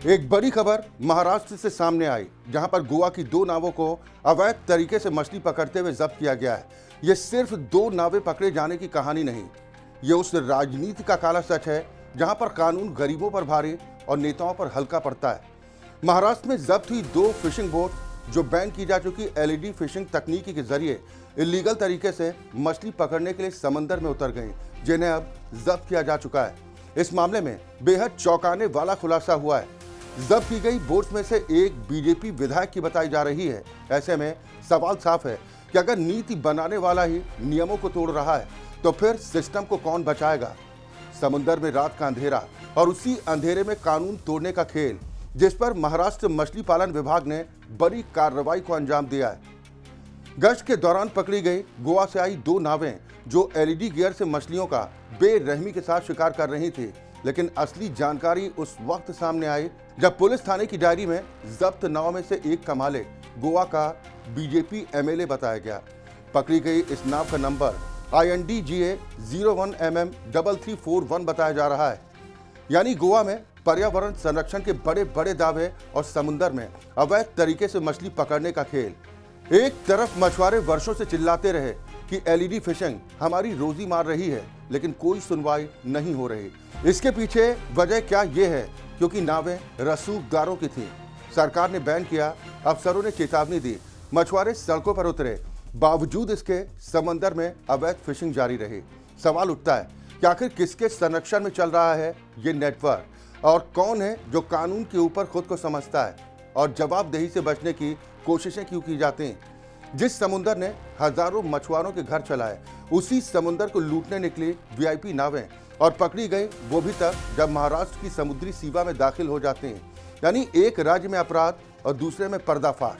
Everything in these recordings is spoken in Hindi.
एक बड़ी खबर महाराष्ट्र से सामने आई, जहां पर गोवा की दो नावों को अवैध तरीके से मछली पकड़ते हुए जब्त किया गया है। यह सिर्फ दो नावें पकड़े जाने की कहानी नहीं, ये उस राजनीति का काला सच है जहां पर कानून गरीबों पर भारी और नेताओं पर हल्का पड़ता है। महाराष्ट्र में जब्त हुई दो फिशिंग बोट जो बैन की जा चुकी एलईडी फिशिंग तकनीकी के जरिए इलीगल तरीके से मछली पकड़ने के लिए समंदर में उतर गई, जिन्हें अब जब्त किया जा चुका है। इस मामले में बेहद चौंकाने वाला खुलासा हुआ है। जब्त की गई बोट्स में से एक बीजेपी विधायक की बताई जा रही है। ऐसे में सवाल साफ है कि अगर नीति बनाने वाला ही नियमों को तोड़ रहा है तो फिर सिस्टम को कौन बचाएगा। समुद्र में रात का अंधेरा और उसी अंधेरे में कानून तोड़ने का खेल, जिस पर महाराष्ट्र मछली पालन विभाग ने बड़ी कार्रवाई को अंजाम दिया है। गश्त के दौरान पकड़ी गई गोवा से आई दो नावें जो एलईडी गियर से मछलियों का बेरहमी के साथ शिकार कर रही थी, लेकिन असली जानकारी उस वक्त सामने आई जब पुलिस थाने की डायरी में जब्त नाव में से एक का मालिक गोवा का बीजेपी एमएलए बताया गया। पकड़ी गई इस नाव का नंबर INDGA 01MM3341 बताया जा रहा है। यानी गोवा में पर्यावरण संरक्षण के बड़े बड़े दावे और समुद्र में अवैध तरीके से मछली पकड़ने का खेल। एक तरफ मछुआरे वर्षों से चिल्लाते रहे कि एलईडी फिशिंग हमारी रोजी मार रही है, लेकिन कोई सुनवाई नहीं हो रही। इसके पीछे वजह क्या ये है? क्योंकि नावें रसूखदारों की थी। सरकार ने बैन किया, अफसरों ने चेतावनी दी, मछुआरे सड़कों पर उतरे, बावजूद इसके समंदर में अवैध फिशिंग जारी रही। सवाल उठता है कि आखिर किसके संरक्षण में चल रहा है ये नेटवर्क, और कौन है जो कानून के ऊपर खुद को समझता है, और जवाबदेही से बचने की कोशिशें क्यों की जाती हैं। जिस समुंदर ने हजारों मछुआरों के घर चलाए, उसी समुंदर को लूटने निकली वीआईपी नावें और पकड़ी गई वो भी तब जब महाराष्ट्र की समुद्री सीमा में दाखिल हो जाते हैं। यानी एक राज्य में अपराध और दूसरे में पर्दाफाश।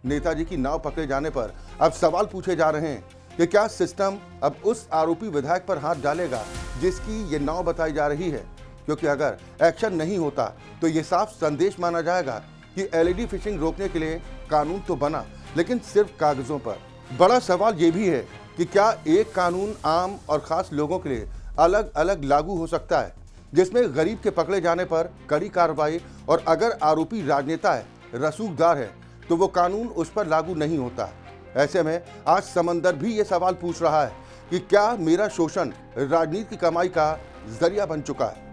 नेताजी की नाव पकड़े जाने पर अब सवाल पूछे जा रहे हैं कि क्या सिस्टम अब उस आरोपी विधायक पर हाथ डालेगा जिसकी ये नाव बताई जा रही है। क्योंकि अगर एक्शन नहीं होता तो ये साफ संदेश माना जाएगा कि एलईडी फिशिंग रोकने के लिए कानून तो बना, लेकिन सिर्फ कागजों पर। बड़ा सवाल ये भी है कि क्या एक कानून आम और खास लोगों के लिए अलग अलग लागू हो सकता है, जिसमें गरीब के पकड़े जाने पर कड़ी कार्रवाई, और अगर आरोपी राजनेता है, रसूखदार है, तो वो कानून उस पर लागू नहीं होता। ऐसे में आज समंदर भी ये सवाल पूछ रहा है कि क्या मेरा शोषण राजनीति की कमाई का जरिया बन चुका है।